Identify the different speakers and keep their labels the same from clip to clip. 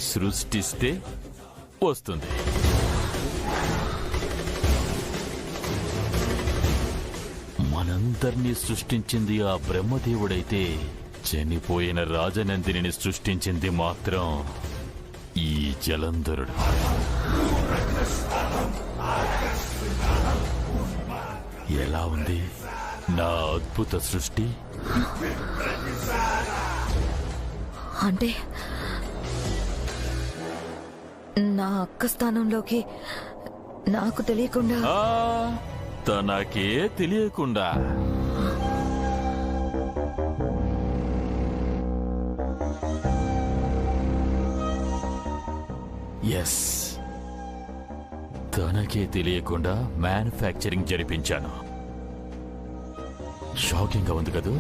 Speaker 1: సృష్టిస్తే వస్తుంది. మనందర్నీ సృష్టించింది ఆ బ్రహ్మదేవుడైతే చనిపోయిన రాజనందిని సృష్టించింది మాత్రం ఈ జలంధరుడు. ఎలా ఉంది నా అద్భుత సృష్టి?
Speaker 2: అంటే నా అక్క స్థానంలోకి నాకు తెలియకుండా
Speaker 1: తనకే తెలియకుండా ఎస్, తనకే తెలియకుండా మ్యానుఫ్యాక్చరింగ్ జరిపించాను. షాకింగ్ గా ఉంది కదూ?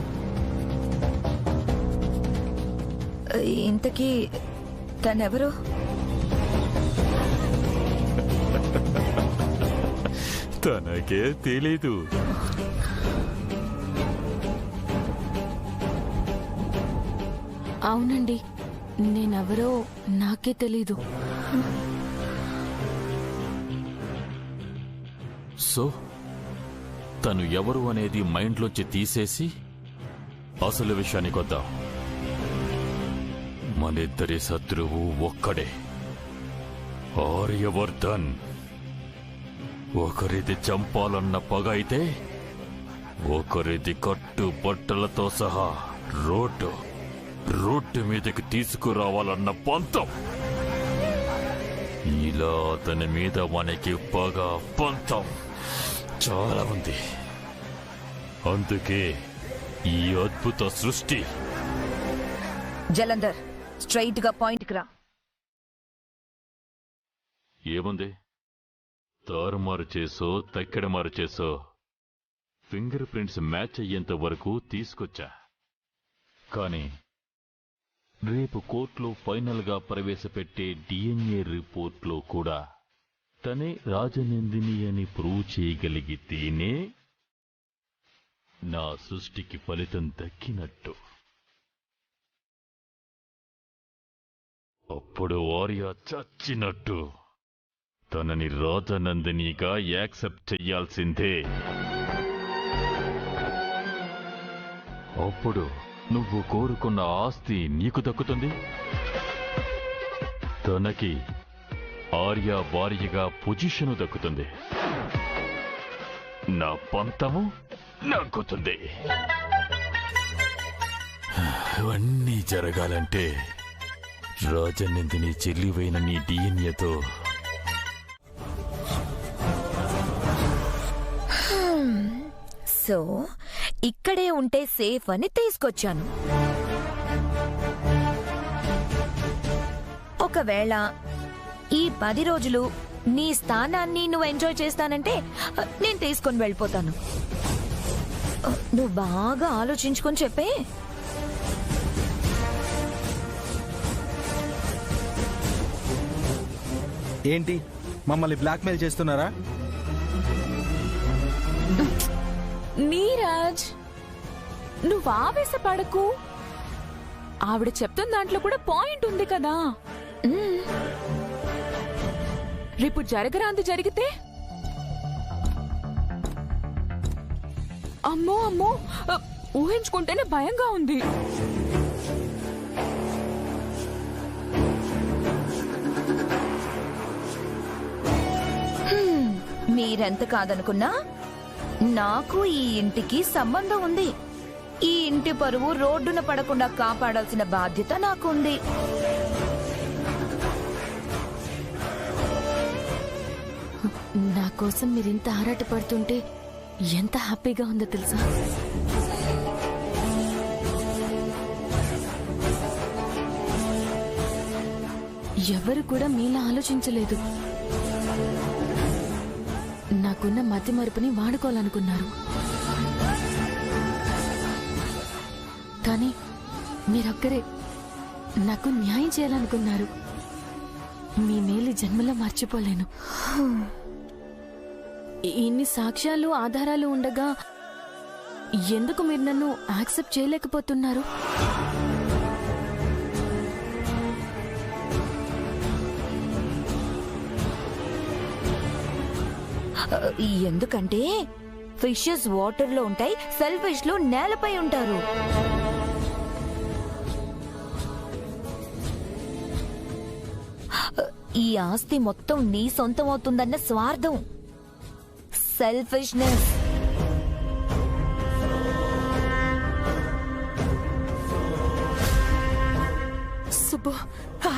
Speaker 2: ఇంతకీ తనెవరు?
Speaker 1: తనకే తెలీదు.
Speaker 3: అవునండి, నేనెవరో నాకే తెలీదు.
Speaker 1: సో తను ఎవరు అనేది మైండ్లోంచి తీసేసి అసలు విషయానికి వద్దాం. మనిద్దరి శత్రువు ఒక్కడే, ఆర్యవర్ధన్. ఒకరిది చంపాలన్న పగ అయితే ఒకరిది కట్టు బట్టలతో సహా రోడ్డు మీదకి తీసుకురావాలన్న పంతం. ఇలా అతని మీద మనకి పగ, పంతం చాలా ఉంది. అందుకే ఈ అద్భుత సృష్టి.
Speaker 2: జలంధర్, స్ట్రైట్ గా పాయింట్ కి రా.
Speaker 1: ఏముంది? తారుమారు చేసో తక్కెడమారు చేసో ఫింగర్ ప్రింట్స్ మ్యాచ్ అయ్యేంత వరకు తీసుకొచ్చా. కానీ రేపు కోర్టులో ఫైనల్ గా ప్రవేశపెట్టే డిఎన్ఏ రిపోర్ట్లో కూడా తనే రాజనందిని అని ప్రూవ్ చేయగలిగితేనే నా సృష్టికి ఫలితం దక్కినట్టు. అప్పుడు ఆర్య చచ్చినట్టు. తనని రాజనందినిగా యాక్సెప్ట్ చెయ్యాల్సిందే. అప్పుడు నువ్వు కోరుకున్న ఆస్తి నీకు దక్కుతుంది. తనకి ఆర్య భార్యగా పొజిషను దక్కుతుంది. నా పంతము నగ్గుతుంది. ఇవన్నీ జరగాలంటే రాజనందిని చెల్లివైన నీ డిఎన్ఏతో
Speaker 2: సో ఇక్కడే ఉంటే సేఫ్ అని తీసుకొచ్చాను. ఒకవేళ ఈ 10 రోజులు నీ స్థానాన్ని నువ్వు ఎంజాయ్ చేస్తానంటే నేను తీసుకొని వెళ్ళిపోతాను. నువ్వు బాగా ఆలోచించుకొని చెప్పే.
Speaker 4: ఏంటి, మమ్మల్ని బ్లాక్మెయిల్ చేస్తున్నారా?
Speaker 3: నీరజ్, నువ్వు ఆవేశపడకు. ఆవిడ చెప్తున్న దాంట్లో కూడా పాయింట్ ఉంది కదా. రేపు జరగరాంది జరిగితే అమ్మో అమ్మో, ఊహించుకుంటేనే భయంగా ఉంది.
Speaker 2: మీరెంత కాదనుకున్నా నాకు ఈ ఇంటికి సంబంధం ఉంది. ఈ ఇంటి పరువు రోడ్డున పడకుండా కాపాడాల్సిన బాధ్యత నాకుంది.
Speaker 3: నా కోసం మీరింత ఆరాటపడుతుంటే ఎంత హ్యాపీగా ఉందో తెలుసా? ఎవరు కూడా మీలా ఆలోచించలేదు. నాకున్న మతి మరుపుని వాడుకోవాలనుకున్నారు. కానీ మీరొక్కరే నాకు న్యాయం చేయాలనుకున్నారు. మీ మేలు జన్మలో మర్చిపోలేను. ఇన్ని సాక్ష్యాలు, ఆధారాలు ఉండగా ఎందుకు మీరు నన్ను యాక్సెప్ట్ చేయలేకపోతున్నారు?
Speaker 2: ఎందుకంటే ఫిషెస్ వాటర్ లో ఉంటాయి, సెల్ఫిష్ లో నేలపై ఉంటారు. ఈ ఆస్తి మొత్తం నీ సొంతం అవుతుందన్న స్వార్థం, సెల్ఫిష్నెస్.
Speaker 5: సుబ్బు,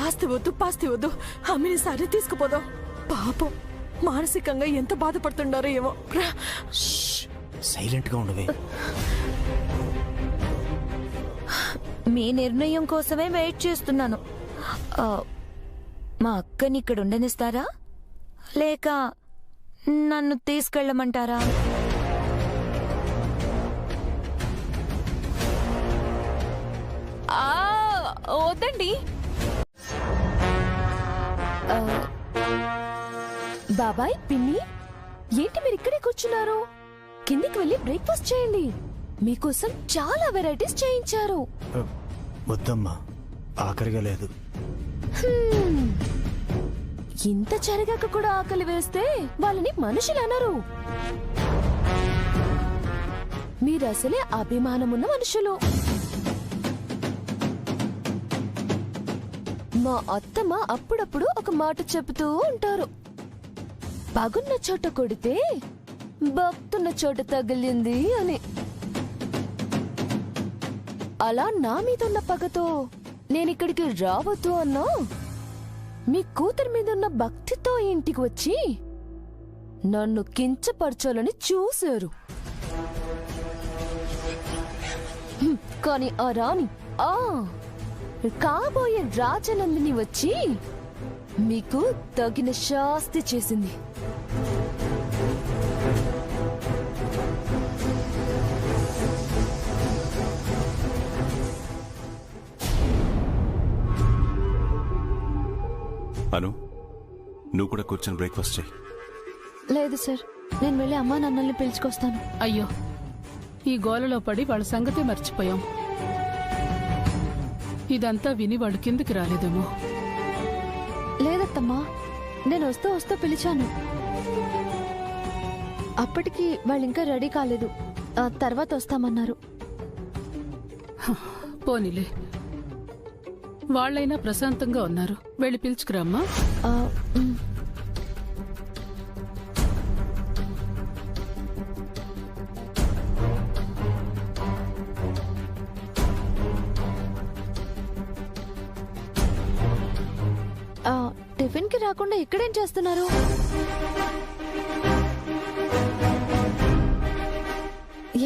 Speaker 5: ఆస్తి వద్దు పాస్తి వద్దు, అమ్మిని సరే తీసుకుపోదాం. పాపం మానసికంగా ఎంత బాధపడుతుండారో ఏమో. రా.
Speaker 4: సైలెంట్ గా ఉండవే.
Speaker 2: మీ నిర్ణయం కోసమే వెయిట్ చేస్తున్నాను. మా అక్కని ఇక్కడ ఉండనిస్తారా లేక నన్ను తీసుకెళ్ళమంటారా?
Speaker 3: వద్దండి.
Speaker 5: బాబాయ్, పిన్ని, ఏంటి మీరు ఇక్కడే కూర్చున్నారు? కిందికి వెళ్ళి బ్రేక్ఫాస్ట్ చేయండి. మీకోసం చాలా వెరైటీస్ చేయించారు.
Speaker 4: వద్దమ్మా, ఆఖరిగా లేదు.
Speaker 5: ఇంత చెరగాక కూడా ఆకలి వేస్తే వాళ్ళని మనుషులు అనరు. మీరసలే అభిమానమున్న మనుషులు. మా అత్తమ్మ అప్పుడప్పుడు ఒక మాట చెబుతూ ఉంటారు, పగున్న చోట కొడితే భక్తున్న చోట తగిలింది అని. అలా నా మీదున్న పగతో నేనిక్కడికి రావద్దు అన్నా మీ కూతురి మీదున్న భక్తితో ఇంటికి వచ్చి నన్ను కించపరచాలని చూశారు. కాని ఆ రాణి, కాబోయే రాజనందిని వచ్చి మీకు తగిన శాస్తి చేసింది.
Speaker 6: అను, నువ్వు కూడా కూర్చొని బ్రేక్ఫాస్ట్ చేయి.
Speaker 5: లేదు సార్, నేను వెళ్ళి అమ్మా నాన్నల్ని పిలుచుకొస్తాను.
Speaker 7: అయ్యో, ఈ గోలలో పడి వాళ్ళ సంగతే మర్చిపోయాం. ఇదంతా విని వాళ్ళు కిందికి రాలేదేమో.
Speaker 5: లేదత్తమ్మా, నేను వస్తూ పిలిచాను. అప్పటికి వాళ్ళు ఇంకా రెడీ కాలేదు. తర్వాత వస్తామన్నారు.
Speaker 7: పోనీలే, వాళ్ళైనా ప్రశాంతంగా ఉన్నారు. వెళ్ళి పిలుచుకురామ్మా.
Speaker 5: టిఫిన్ కి రాకుండా ఇక్కడేం చేస్తున్నారు?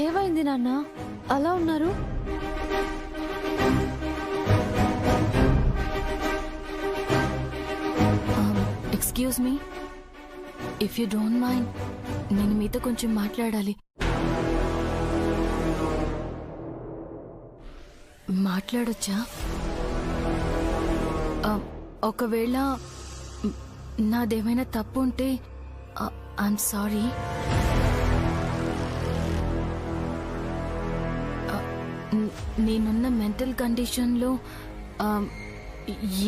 Speaker 5: ఏమైంది నాన్న, అలా ఉన్నారు?
Speaker 8: Excuse me, if you don't mind, నేను మీతో కొంచెం మాట్లాడాలి. మాట్లాడొచ్చా? ఒకవేళ నాదేమైనా తప్పు ఉంటే ఐఎమ్ సారీ. నేనున్న మెంటల్ కండిషన్లో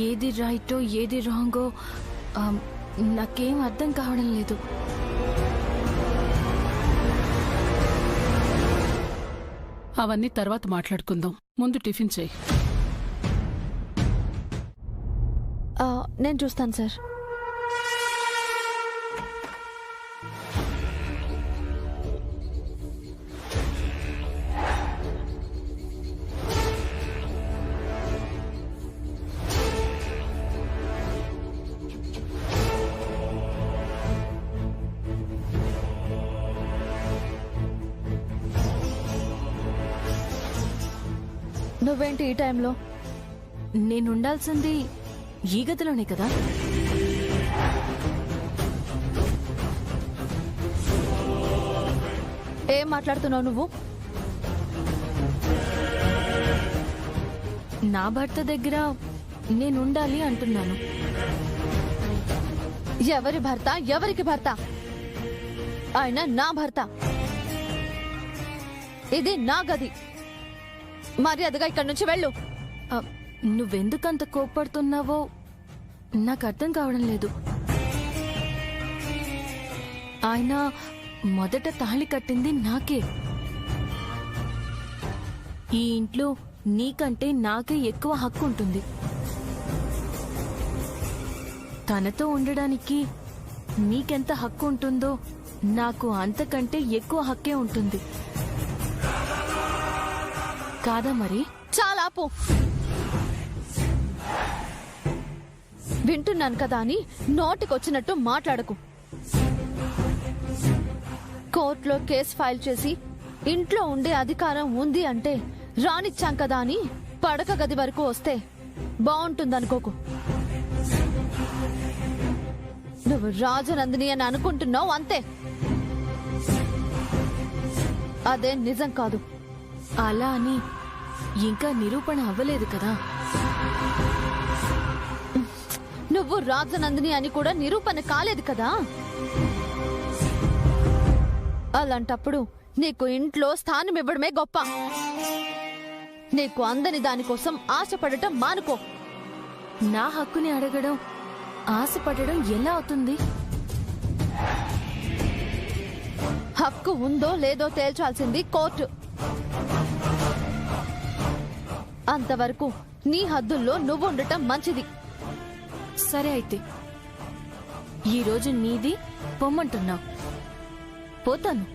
Speaker 8: ఏది రైటో ఏది రాంగో నాకేం అర్థం కావడం లేదు.
Speaker 7: అవన్నీ తర్వాత మాట్లాడుకుందాం. ముందు టిఫిన్ చేయి.
Speaker 5: నేను చూస్తాను సార్. నువ్వేంటి ఈ టైంలో?
Speaker 8: నేనుండాల్సింది ఈ గదిలోనే కదా.
Speaker 5: ఏం మాట్లాడుతున్నావు నువ్వు?
Speaker 8: నా భర్త దగ్గర నేనుండాలి అంటున్నాను.
Speaker 5: ఎవరి భర్త? ఎవరికి భర్త? ఆయన నా భర్త. ఇది నా గది. మర్యాదగా ఇక్కడి నుంచి వెళ్ళు.
Speaker 8: నువ్వెందుకంత కోప్పడుతున్నావో నాకు అర్థం కావడం లేదు. ఆయన మొదట తాళి కట్టింది నాకే. ఈ ఇంట్లో నీకంటే నాకే ఎక్కువ హక్కు ఉంటుంది. తనతో ఉండడానికి నీకెంత హక్కు ఉంటుందో నాకు అంతకంటే ఎక్కువ హక్కే ఉంటుంది కాదా మరి?
Speaker 5: చాలా ఆపు. వింటున్నాను కదా అని నోటికొచ్చినట్టు మాట్లాడకు. కోర్టులో కేసు ఫైల్ చేసి ఇంట్లో ఉండే అధికారం ఉంది అంటే రానిచ్చాం కదా అని పడక గది వరకు వస్తే బాగుంటుందనుకోకు. నువ్వు రాజనందిని అని అనుకుంటున్నావు అంతే, అదే నిజం కాదు.
Speaker 8: అలా అని ఇంకా నిరూపణ అవ్వలేదు కదా.
Speaker 5: నువ్వు రాజనందిని అని కూడా నిరూపణ కాలేదు కదా. అలాంటప్పుడు నీకు ఇంట్లో స్థానం ఇవ్వడమే గొప్ప. నీకు అందని దానికోసం ఆశపడటం మానుకో.
Speaker 8: నా హక్కుని అడగడం ఆశపడడం ఎలా అవుతుంది?
Speaker 5: హక్కు ఉందో లేదో తేల్చాల్సింది కోర్టు. అంతవరకు నీ హద్దుల్లో నువ్వు ఉండటం మంచిది.
Speaker 8: సరే అయితే ఈరోజు నీది పొమ్మంటున్నావు, పోతాను.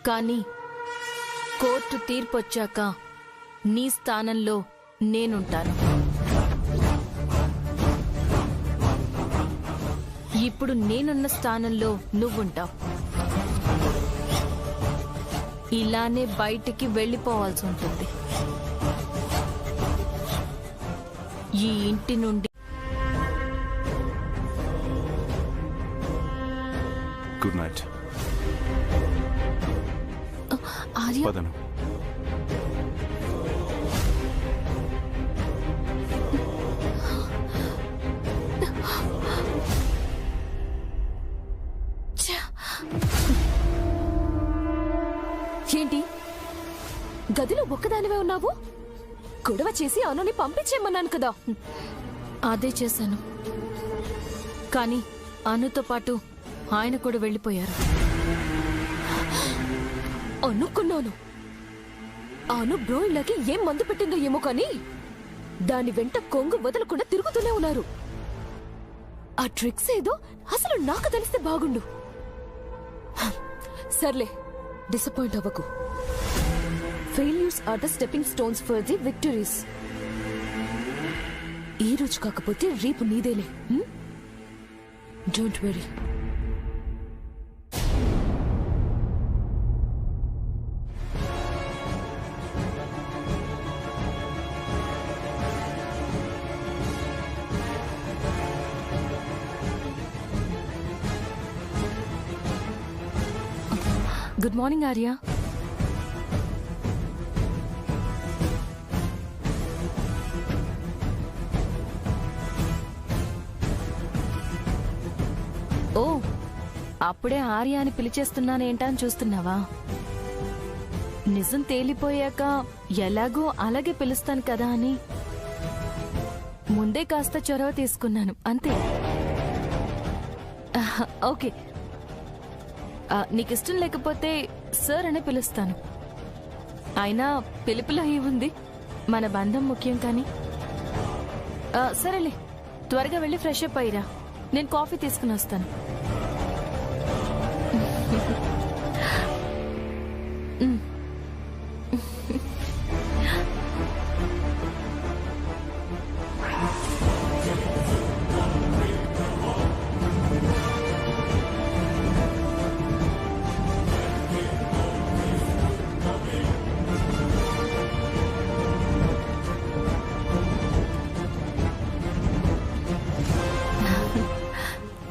Speaker 8: కానీ కోర్టు తీర్పొచ్చాక నీ స్థానంలో నేనుంటాను. ఇప్పుడు నేనున్న స్థానంలో నువ్వుంటావు. ఇలానే బయటికి వెళ్ళిపోవాల్సి ఉంటుంది ఈ ఇంటి నుండి.
Speaker 6: Good night.
Speaker 8: ఆర్య,
Speaker 6: పదను.
Speaker 5: ఏంటి గదిలో ఒక్కదానివే ఉన్నావు? గొడవ చేసి అనుని పంపించేయమన్నాను కదా.
Speaker 8: అదే చేశాను, కానీ అనుతో పాటు ఆయన కూడా వెళ్ళిపోయారు.
Speaker 5: అనుకున్నాను అను బ్రోయిన్లకి ఏం మందు పెట్టిందో ఏమో కానీ దాని వెంట కొంగు వదలకుండా తిరుగుతూనే ఉన్నారు. ఆ ట్రిక్స్ ఏదో అసలు నాకు తెలిస్తే బాగుండు. సర్లే, డిసప్పాయింట్ అవ్వకు. Failures are the stepping stones for the victories. ఈ రోజు కాకపోతే రేపు నీదేలే. Don't worry.
Speaker 8: Good morning Arya. ఓ, అప్పుడే ఆర్య అని పిలిచేస్తున్నానేంటా అని చూస్తున్నావా? నిజం తేలిపోయాక ఎలాగో అలాగే పిలుస్తాను కదా అని ముందే కాస్త చొరవ తీసుకున్నాను అంతే. ఓకే, నీకిష్టం లేకపోతే సార్ అనే పిలుస్తాను. అయినా పిలుపులో ఏముంది, మన బంధం ముఖ్యం. కానీ సరేలే, త్వరగా వెళ్ళి ఫ్రెష్ అప్ అయ్యిరా, నేను కాఫీ తీసుకుని వస్తాను.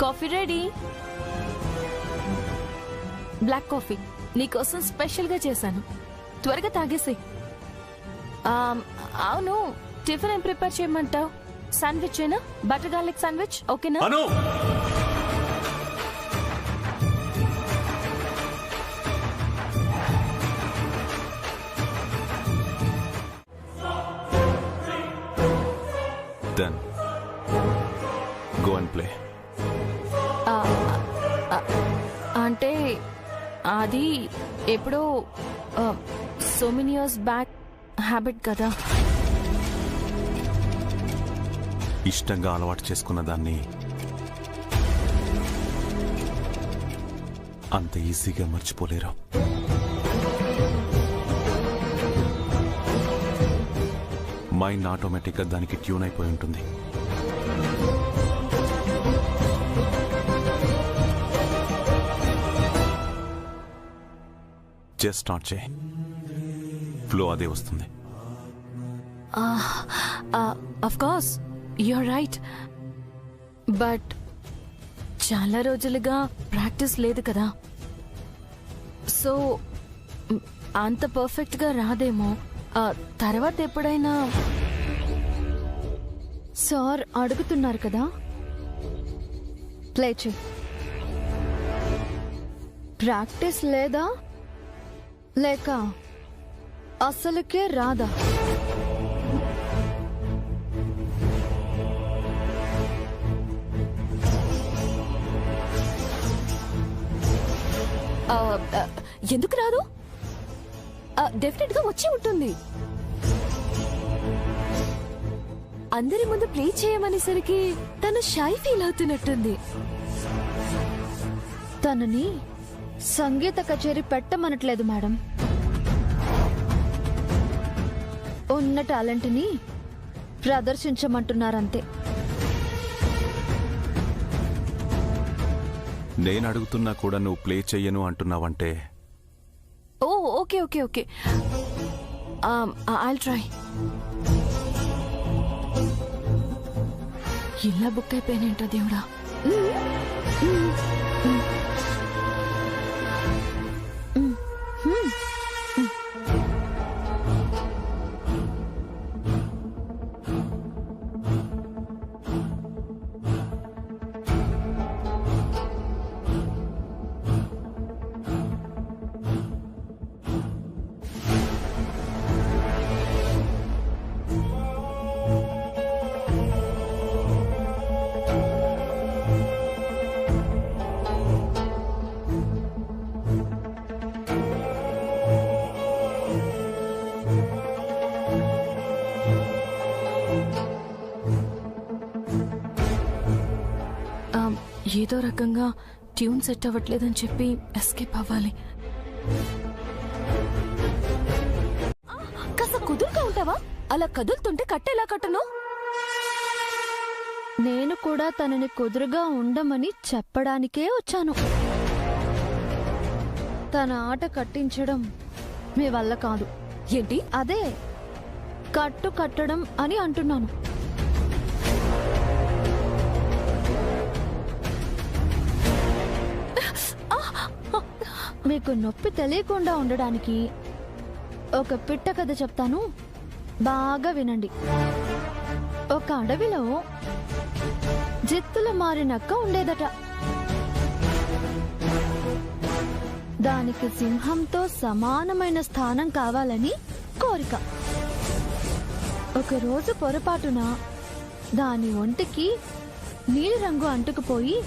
Speaker 8: Coffee ready. బ్లాక్ కాఫీ నీకోసం స్పెషల్ గా చేశాను, త్వరగా తాగేసి. అవును, టిఫిన్ ఏం ప్రిపేర్ చేయమంటావు? శాండ్విచ్ ఏనా? బటర్ గార్లిక్ శాండ్విచ్ ఓకేనా?
Speaker 6: అను, done. Go and play.
Speaker 8: అంటే అది ఎప్పుడో so many years back habit కదా.
Speaker 6: ఇష్టంగా అలవాటు చేసుకున్న దాన్ని అంత ఈజీగా మర్చిపోలేరు. మైండ్ ఆటోమేటిక్గా దానికి ట్యూన్ అయిపోయి ఉంటుంది. జస్ట్ స్టార్ట్ చేయి, ఫ్లో అదే వస్తుంది.
Speaker 8: Of course you are right, but చాలా రోజులుగా ప్రాక్టీస్ లేదు కదా, సో అంత పర్ఫెక్ట్ గా రాదేమో. తర్వాత ఎప్పుడైనా.
Speaker 5: సార్ అడుగుతున్నారు కదా, ప్లే చేయి. ప్రాక్టీస్ లేదా లేక అసలుకే రాదా? ఎందుకు రాదు? డెఫినెట్ గా వచ్చి ఉంటుంది. అందరి ముందు ప్లే చేయమనేసరికి తను షై ఫీల్ అవుతున్నట్టుంది. తనని సంగీత కచేరీ పెట్టమనట్లేదు మేడం, ఉన్న టాలెంట్ ని ప్రదర్శించమంటున్నారంతే.
Speaker 6: నేను అడుగుతున్నా కూడా నువ్వు ప్లే చెయ్యను అంటున్నావంటే.
Speaker 8: Oh okay okay okay, I'll try. ఇలా బుక్ అయిపోయినేంటో దేవుడా. ఏదో రకంగా ట్యూన్ సెట్ అవ్వట్లేదని చెప్పి ఎస్కేప్ అవ్వాలి.
Speaker 5: కాస్త కుదురుగా ఉంటావా? అలా కదులుతుంటే కట్టెలా కట్టను? నేను కూడా తనని కుదురుగా ఉండమని చెప్పడానికే వచ్చాను. తన ఆట కట్టించడం మీ వల్ల కాదు. ఏంటి? అదే కట్టు కట్టడం అని అంటున్నాను. మీకు నొప్పి తెలియకుండా ఉండడానికి ఒక పిట్ట కథ చెప్తాను, బాగా వినండి. ఒక అడవిలో జిత్తుల మారినక్క ఉండేదట. దానికి సింహంతో సమానమైన స్థానం కావాలని కోరిక. ఒకరోజు పొరపాటున దాని ఒంటికి నీలిరంగు అంటుకుపోయి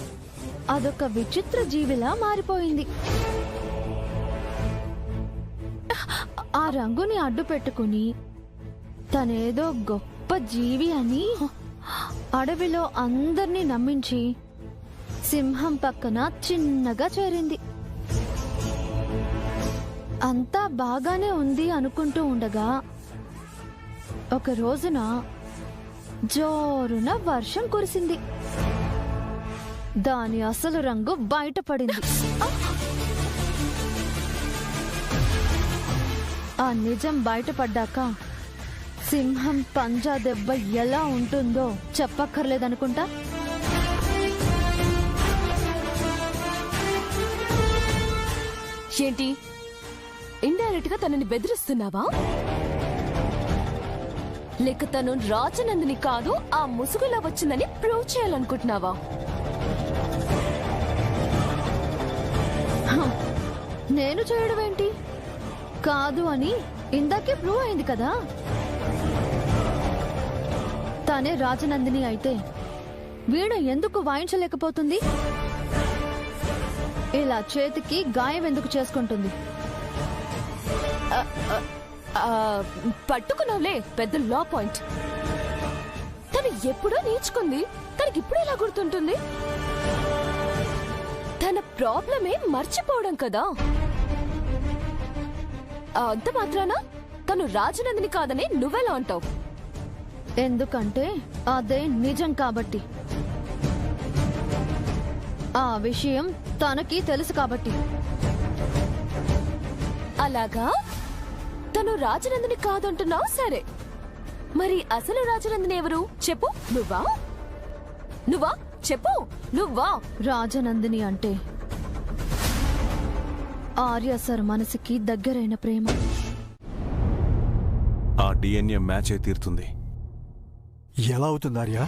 Speaker 5: అదొక విచిత్ర జీవిలా మారిపోయింది. ఆ రంగుని అడ్డు పెట్టుకుని తనేదో గొప్ప జీవి అని అడవిలో అందర్నీ నమ్మించి సింహం పక్కన చిన్నగా చేరింది. అంతా బాగానే ఉంది అనుకుంటూ ఉండగా ఒక రోజున జోరున వర్షం కురిసింది. దాని అసలు రంగు బయటపడింది. ఆ నిజం బయటపడ్డాక సింహం పంజా దెబ్బ ఎలా ఉంటుందో చెప్పక్కర్లేదనుకుంటా.
Speaker 3: ఏంటి, ఇండైరెక్ట్ గా తనని బెదిరిస్తున్నావా? లేక తను రాజనందిని కాదు ఆ ముసుగులా వచ్చిందని ప్రూవ్ చేయాలనుకుంటున్నావా?
Speaker 5: నేను చేయడం ఏంటి? కాదు అని ఇందాకే ప్రూవ్ అయింది కదా. తానే రాజనందిని అయితే వీణ ఎందుకు వాయించలేకపోతుంది?
Speaker 9: ఇలా చేతికి గాయం ఎందుకు చేసుకుంటుంది?
Speaker 5: పట్టుకున్నావులే పెద్ద లా పాయింట్. తను ఎప్పుడో నేర్చుకుంది, తనకి ఇప్పుడు ఎలా గుర్తుంటుంది? తన ప్రాబ్లమే మర్చిపోవడం కదా. అంత మాత్రాన తను రాజనందిని కాదని నువ్వెలా అంటావు?
Speaker 9: ఎందుకంటే అదే నిజం కాబట్టి. ఆ విషయం తనకి తెలుసు కాబట్టి.
Speaker 5: అలాగా? తను రాజనందిని కాదంటున్నావు, సరే. మరి అసలు రాజనందిని ఎవరు చెప్పు. నువ్వా? నువ్వా చెప్పు, నువ్వా?
Speaker 9: రాజనందిని అంటే ఆర్య సార్ మనసుకి దగ్గరైన ప్రేమ.
Speaker 6: ఆ డిఎన్ఏ మ్యాచ్ అయి తీరుతుంది.
Speaker 10: ఎలా అవుతుంది ఆర్య?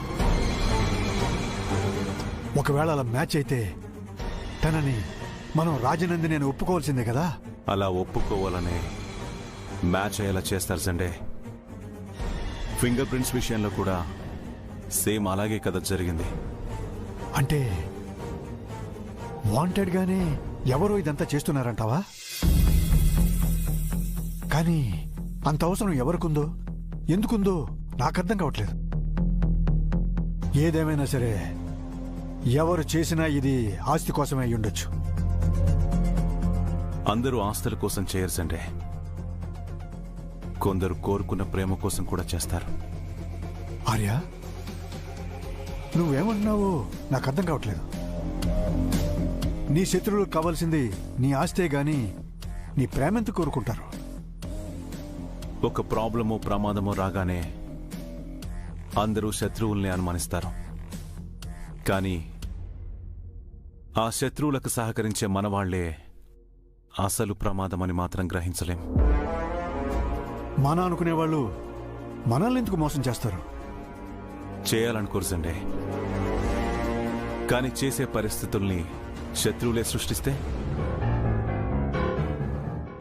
Speaker 10: ఒకవేళ అలా మ్యాచ్ అయితే తనని మనం రాజనందిని అని ఒప్పుకోవాల్సిందే కదా.
Speaker 6: అలా ఒప్పుకోవాలనే మ్యాచ్ అయ్యేలా చేస్తారు సండే. ఫింగర్ ప్రింట్స్ విషయంలో కూడా సేమ్ అలాగే కదా జరిగింది.
Speaker 10: అంటే వాంటెడ్ గానే ఎవరో ఇదంతా చేస్తున్నారంటావా? కానీ అంత అవసరం ఎవరికుందో, ఎందుకుందో నాకర్థం కావట్లేదు. ఏదేమైనా సరే ఎవరు చేసినా ఇది ఆస్తి కోసమే అయి ఉండొచ్చు.
Speaker 6: అందరూ ఆస్తుల కోసం చేయరు సండే. కొందరు కోరుకున్న ప్రేమ కోసం కూడా చేస్తారు.
Speaker 10: ఆర్య, నువ్వేమంటున్నావో నాకు అర్థం కావట్లేదు. నీ శత్రువులకు కావాల్సింది నీ ఆస్తే గాని నీ ప్రేమెంత కోరుకుంటారు?
Speaker 6: ఒక ప్రాబ్లమో ప్రమాదమో రాగానే అందరూ శత్రువుల్ని అనుమానిస్తారు. కానీ ఆ శత్రువులకు సహకరించే మనవాళ్లే అసలు ప్రమాదమని మాత్రం గ్రహించలేం.
Speaker 10: మన అనుకునేవాళ్ళు మనల్ని ఎందుకు మోసం చేస్తారు?
Speaker 6: చేయాలనుకోరు సండే. కానీ చేసే పరిస్థితుల్ని శత్రువులే సృష్టిస్తే?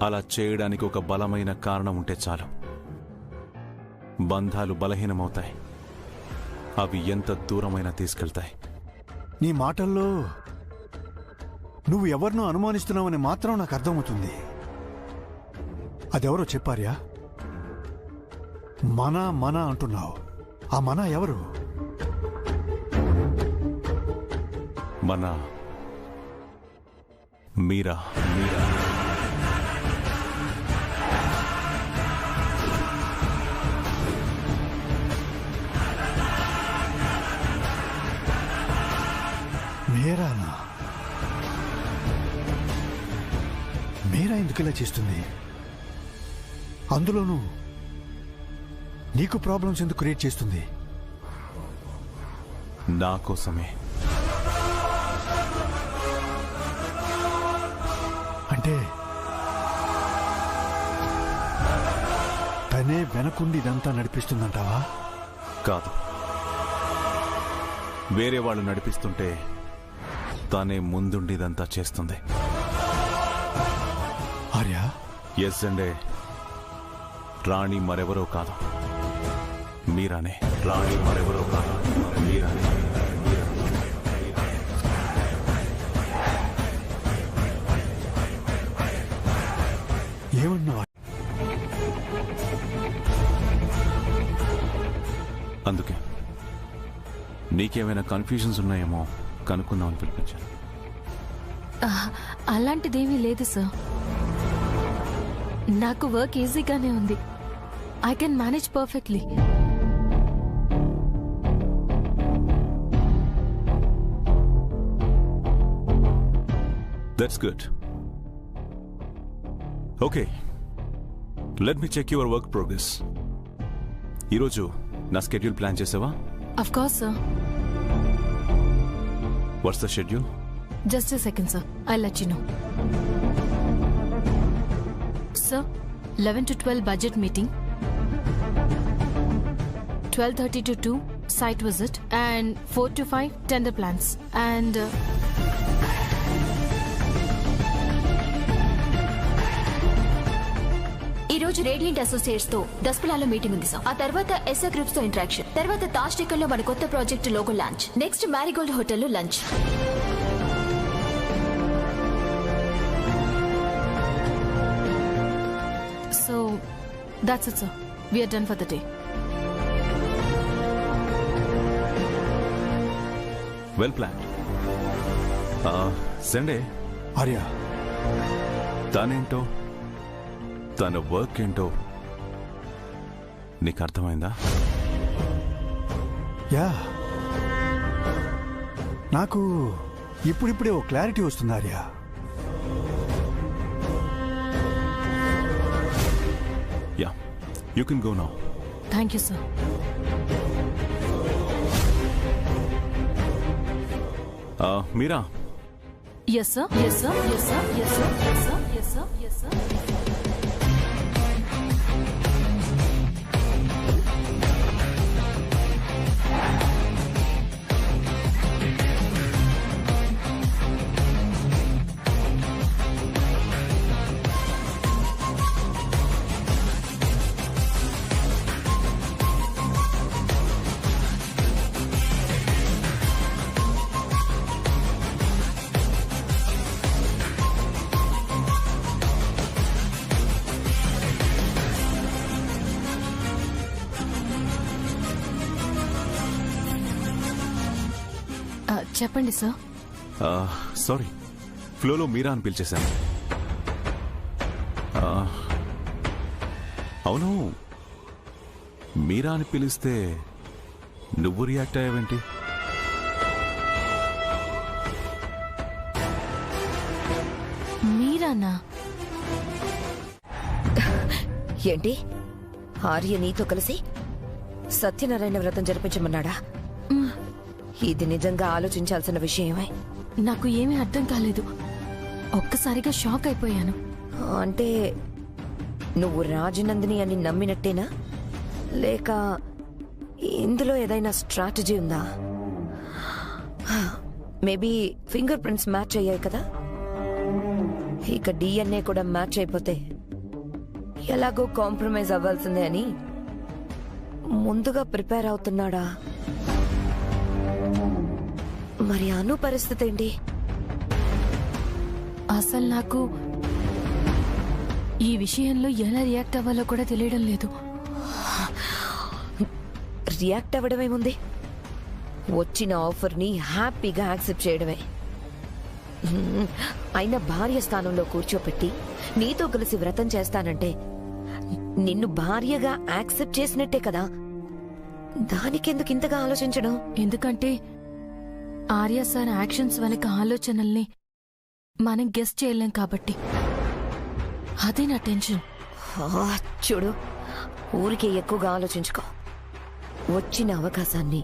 Speaker 6: అలా చేయడానికి ఒక బలమైన కారణం ఉంటే చాలు. బంధాలు బలహీనమవుతాయి. అవి ఎంత దూరమైనా తీసుకెళ్తాయి.
Speaker 10: నీ మాటల్లో నువ్వు ఎవరినో అనుమానిస్తున్నావని మాత్రం నాకు అర్థమవుతుంది. అదెవరో చెప్పార్యా? మన మన అంటున్నావు. ఆ మన ఎవరు?
Speaker 6: మన మీరా. మీరా
Speaker 10: మీరానా? మీరా ఎందుకు ఇలా చేస్తుంది? అందులోనూ నీకు ప్రాబ్లమ్స్ ఎందుకు క్రియేట్ చేస్తుంది?
Speaker 6: నా కోసమే.
Speaker 10: అంటే తనే వెనకుండి ఇదంతా నడిపిస్తుందంటావా?
Speaker 6: కాదు, వేరే వాళ్ళు నడిపిస్తుంటే తానే ముందుండిదంతా చేస్తుంది.
Speaker 10: ఆర్య,
Speaker 6: ఎస్ అండే. రాణి మరెవరో కాదు, మీరానే. రాణి మరెవరో కాదు, మీరానే.
Speaker 10: ఏమన్నావా?
Speaker 6: అందుకే నీకేమైనా కన్ఫ్యూజన్స్ ఉన్నాయేమో కనుక్కుందామని పిలిపించాను.
Speaker 8: అలాంటిదేమీ లేదు సార్. నాకు వర్క్ ఈజీగానే ఉంది. I can manage perfectly.
Speaker 6: That's good. Okay, let me check your work progress. ఈరోజు నా స్కెడ్యూల్ ప్లాన్ చేసావా?
Speaker 8: Of course, sir.
Speaker 6: What's the schedule?
Speaker 8: Just a second, sir. I'll let you know. Sir, 11 to 12 budget meeting. 12:30 to 2 site visit. And 4 to 5 tender plans. And
Speaker 5: ఈ రోజు radiant associates తో దస్పలాలో meeting ఉంది sir. ఆ తర్వాత SR groups తో interaction. తర్వాత Taj taker లో మన కొత్త project logo launch. Next marigold hotel లో lunch.
Speaker 8: So that's it sir, we are done for the day.
Speaker 6: Well plan. Sunday
Speaker 10: Arya,
Speaker 6: తనేంటో తన వర్క్ ఏంటో నీకు అర్థమైందా?
Speaker 10: యా, నాకు ఇప్పుడిప్పుడే ఓ క్లారిటీ వస్తుంది Arya.
Speaker 6: Yeah, you can go now.
Speaker 8: Thank you sir.
Speaker 6: Meera,
Speaker 8: yes sir, yes sir, yes sir, yes sir, yes sir, yes sir, yes sir. చెప్పండి సార్.
Speaker 6: సారీ, ఫ్లోలో మీరా అని పిలిచేశాను. అవును, మీరా అని పిలిస్తే నువ్వు రియాక్ట్ అయ్యావేంటి?
Speaker 8: మీరానా?
Speaker 2: ఏంటి, ఆర్య నీతో కలిసి సత్యనారాయణ వ్రతం జరిపించమన్నాడా? ఇది నిజంగా ఆలోచించాల్సిన విషయమే.
Speaker 8: నాకు ఏమీ అర్థం కాలేదు, ఒక్కసారిగా షాక్ అయిపోయాను.
Speaker 2: అంటే నువ్వు రాజనందిని అని నమ్మినట్టేనా, లేక ఇందులో ఏదైనా స్ట్రాటజీ ఉందా? మేబీ ఫింగర్ ప్రింట్స్ మ్యాచ్ అయ్యాయి కదా, ఇక డిఎన్ఏ కూడా మ్యాచ్ అయిపోతే ఎలాగో కాంప్రమైజ్ అవ్వాల్సిందే అని ముందుగా ప్రిపేర్ అవుతున్నాడా? మరి అను పరిస్థితి ఏంటి?
Speaker 8: అసలు నాకు ఈ విషయంలో ఎలా రియాక్ట్ అవ్వాలో కూడా తెలియడం లేదు.
Speaker 2: రియాక్ట్ అవ్వడమేముంది, వచ్చిన ఆఫర్ని హ్యాపీగా యాక్సెప్ట్ చేయడమే. అయినా భార్య స్థానంలో కూర్చోపెట్టి నీతో కలిసి వ్రతం చేస్తానంటే నిన్ను భార్యగా యాక్సెప్ట్ చేసినట్టే కదా. దానికెందుకు ఇంతగా ఆలోచించడం?
Speaker 8: ఎందుకంటే ఆర్య సార్ యాక్షన్స్ వెనక ఆలోచనల్ని మనం గెస్ చేయలేం కాబట్టి. అదే నా టెన్షన్.
Speaker 2: చూడు, ఊరికే ఎక్కువగా ఆలోచించుకో. వచ్చిన అవకాశాన్ని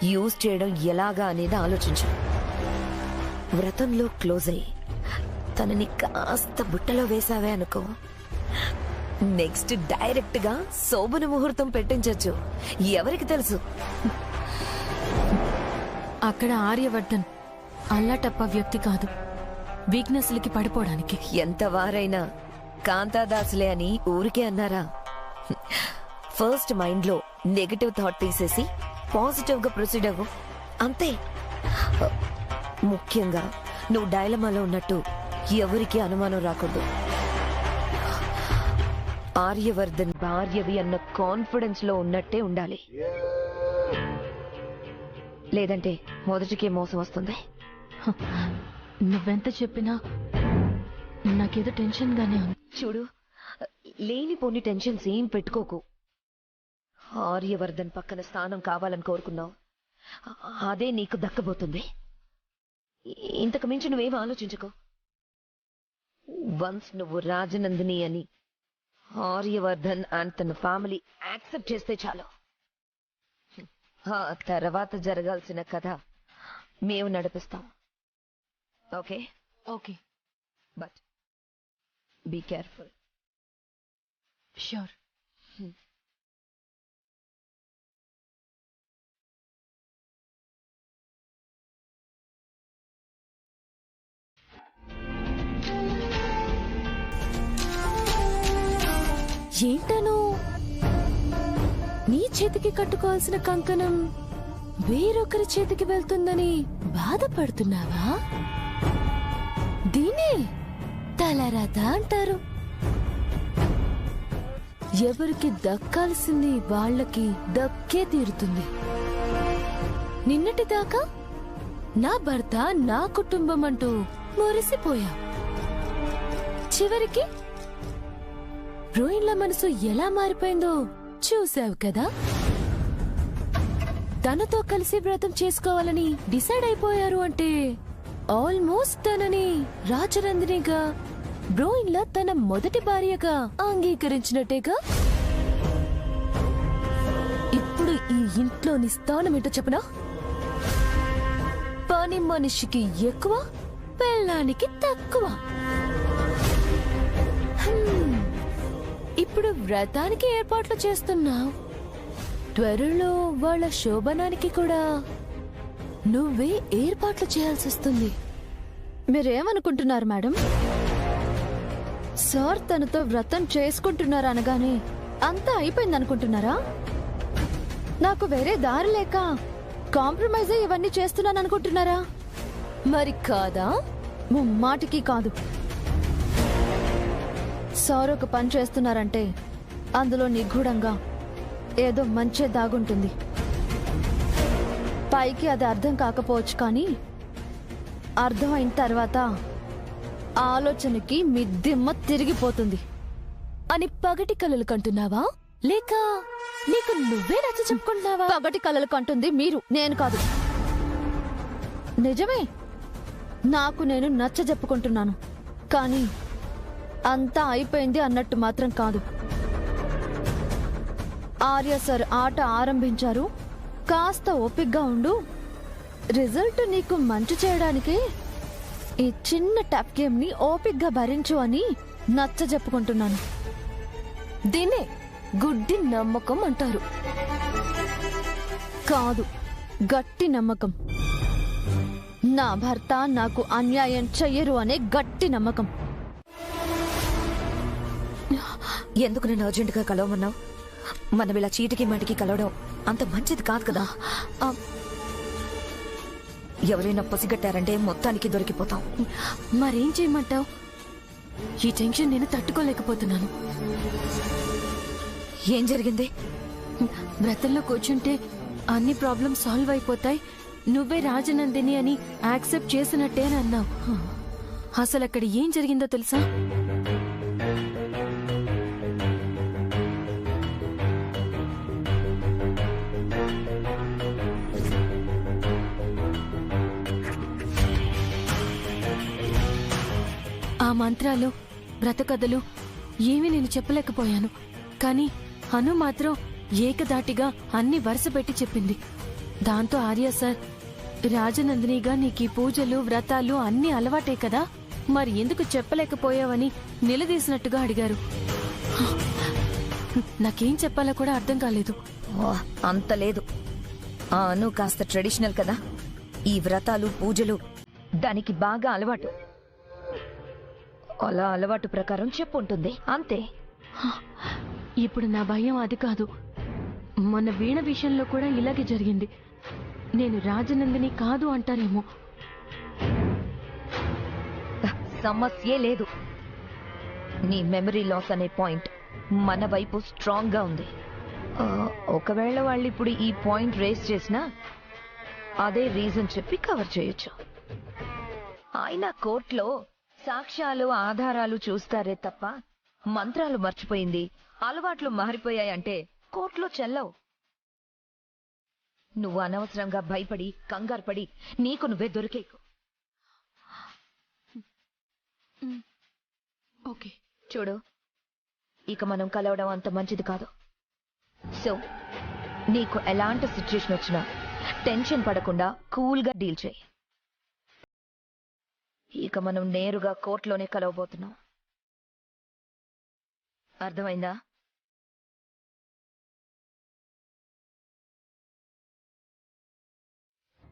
Speaker 2: యూజ్ చేయడం ఎలాగా అనేది ఆలోచించు. వ్రతంలో క్లోజ్ అయ్యి తనని కాస్త బుట్టలో వేసావే అనుకో, నెక్స్ట్ డైరెక్ట్ గా శోభన ముహూర్తం పెట్టించొచ్చు. ఎవరికి తెలుసు?
Speaker 8: అక్కడ ఆర్యవర్ధన్ అల్లాటప్ప వ్యక్తి కాదు, వీక్నెస్లకి పడిపోవడానికి.
Speaker 2: ఎంత వారైనా కాంతాదాసులే అని ఊరికే అన్నారా? ఫస్ట్ మైండ్ లో నెగటివ్ థాట్ తీసేసి పాజిటివ్ గా ప్రొసీడ్ అవ్వు, అంతే. ముఖ్యంగా నువ్వు డైలమాలో ఉన్నట్టు ఎవరికి అనుమానం రాకూడదు. ఆర్యవర్ధన్ భార్యవి అన్న కాన్ఫిడెన్స్ లో ఉన్నట్టే ఉండాలి, లేదంటే మొదటికే మోసం వస్తుంది.
Speaker 8: నువ్వెంత చెప్పినా నాకేదో టెన్షన్ గానే ఉంది.
Speaker 2: చూడు, లేనిపోని టెన్షన్స్ ఏం పెట్టుకోకు. ఆర్యవర్ధన్ పక్కన స్థానం కావాలని కోరుకున్నావు, అదే నీకు దక్కబోతుంది. ఇంతకు మించి నువ్వేం ఆలోచించుకో. వన్స్ నువ్వు రాజనందిని అని ఆర్యవర్ధన్ అండ్ తన ఫ్యామిలీ యాక్సెప్ట్ చేస్తే చాలు. ఆ తర్వాత జరగాల్సిన కథ మేము నడిపిస్తాం. Okay?
Speaker 8: Okay,
Speaker 2: but be careful.
Speaker 8: Sure.
Speaker 5: ఏంటను నీ చేతికి కట్టుకోవాల్సిన కంకణం వేరొకరి చేతికి వెళ్తుందని బాధపడుతున్నావా? దీనే తలరాత అంటారు. ఎవరికి దక్కాల్సింది వాళ్ళకి దక్కే తీరుతుంది. నిన్నటిదాకా నా భర్త నా కుటుంబం అంటూ మురిసిపోయా. చివరికి రోయిన్ల మనసు ఎలా మారిపోయిందో చూసావు కదా. తనతో కలిసి వ్రతం చేసుకోవాలని డిసైడ్ అయిపోయారు అంటే ఆల్మోస్ట్ తనని రాజనందినిగా బ్రోయిన్ల తన మొదటి భార్యగా అంగీకరించినట్టేగా. ఇప్పుడు ఈ ఇంట్లోని స్థానం ఏంటో చెప్పనా? పని మనిషికి ఎక్కువ, పెళ్ళానికి తక్కువ. ఇప్పుడు వ్రతానికి ఏర్పాట్లు చేస్తున్నావు. త్వరలో వాళ్ళ శోభనానికి కూడా నువ్వే ఏర్పాట్లు చేయాల్సి వస్తుంది.
Speaker 9: మీరేమనుకుంటున్నారు మేడం? సార్ తనతో వ్రతం చేసుకుంటున్నారు అనగానే అంతా అయిపోయింది అనుకుంటున్నారా? నాకు వేరే దారి లేక కాంప్రమైజ్ ఇవన్నీ చేస్తున్నాను అనుకుంటున్నారా?
Speaker 5: మరి కాదా?
Speaker 9: ముమ్మాటికి కాదు. సార్ ఒక పని చేస్తున్నారంటే అందులో నిగూఢంగా ఏదో మంచే దాగుంటుంది. పైకి అది అర్థం కాకపోవచ్చు, కానీ అర్థం అయిన తర్వాత ఆలోచనకి మీ దిమ్మ తిరిగిపోతుంది.
Speaker 5: అని పగటి కలలు కంటున్నావా, లేక నీకు నువ్వే నచ్చ చెప్పుకుంటున్నావా?
Speaker 9: పగటి కలలు కంటుంది మీరు, నేను కాదు. నిజమే, నాకు నేను నచ్చ చెప్పుకుంటున్నాను, కానీ అంతా అయిపోయింది అన్నట్టు మాత్రం కాదు. ఆర్య సార్ ఆట ఆరంభించారు, కాస్త ఓపిగ్గా ఉండు. రిజల్ట్ నీకు మంచి చేయడానికి ఈ చిన్న టఫ్ గేమ్ ని ఓపిగ్గా భరించు అని నచ్చ చెప్పుకుంటున్నాను.
Speaker 5: దీన్నే గుడ్డి నమ్మకం అంటారు.
Speaker 9: కాదు, గట్టి నమ్మకం. నా భర్త నాకు అన్యాయం చెయ్యరు అనే గట్టి నమ్మకం.
Speaker 2: ఎందుకు నేను అర్జెంటుగా కలవమన్నావు? మనం ఇలా చీటికి మాటికి కలవడం అంత మంచిది కాదు కదా. ఎవరైనా పసిగట్టారంటే మొత్తానికి దొరికిపోతాం.
Speaker 8: మరేం చేయమంటావు? ఈ టెన్షన్ నేను తట్టుకోలేకపోతున్నాను.
Speaker 2: ఏం జరిగింది?
Speaker 8: వ్రతంలో కూర్చుంటే అన్ని ప్రాబ్లమ్స్ సాల్వ్ అయిపోతాయి, నువ్వే రాజనందిని అని యాక్సెప్ట్ చేసినట్టే అని అన్నావు. అసలు అక్కడ ఏం జరిగిందో తెలుసా? ఆ మంత్రాలు, వ్రతకథలు ఏమీ నేను చెప్పలేకపోయాను, కానీ అను మాత్రం ఏకదాటిగా అన్ని వరుస పెట్టి చెప్పింది. దాంతో ఆర్య సార్, రాజనందినిగా నీకీ పూజలు వ్రతాలు అన్ని అలవాటే కదా, మరి ఎందుకు చెప్పలేకపోయావని నిలదీసినట్టుగా అడిగారు. నాకేం చెప్పాలో కూడా అర్థం కాలేదు.
Speaker 2: అంత లేదు. అను కాస్త ట్రెడిషనల్ కదా, ఈ వ్రతాలు పూజలు దానికి బాగా అలవాటు. అలా అలవాటు ప్రకారం చెప్పుంటుంది అంతే.
Speaker 8: ఇప్పుడు నా భయం అది కాదు. మొన్న వీణ విషయంలో కూడా ఇలాగే జరిగింది. నేను రాజనందిని కాదు అంటానేమో.
Speaker 2: సమస్యే లేదు. నీ మెమరీ లాస్ అనే పాయింట్ మన వైపు స్ట్రాంగ్ గా ఉంది. ఒకవేళ వాళ్ళు ఇప్పుడు ఈ పాయింట్ రేస్ చేసినా అదే రీజన్ చెప్పి కవర్ చేయొచ్చు. ఆయన కోర్టులో సాక్ష్యాలు ఆధారాలు చూస్తారే తప్ప మంత్రాలు మర్చిపోయింది, అలవాట్లు మారిపోయాయంటే కోర్టులో చెల్లవు. నువ్వు అనవసరంగా భయపడి కంగారు పడి నీకు నువ్వే దొరికేకు.
Speaker 8: ఓకే
Speaker 2: చూడు, ఇక మనం కలవడం అంత మంచిది కాదు. సో నీకు ఎలాంటి సిచ్యుయేషన్ వచ్చినా టెన్షన్ పడకుండా కూల్గా డీల్ చేయి. ఇక మనం నేరుగా కోర్టులోనే కలవబోతున్నాం. అర్థమైందా?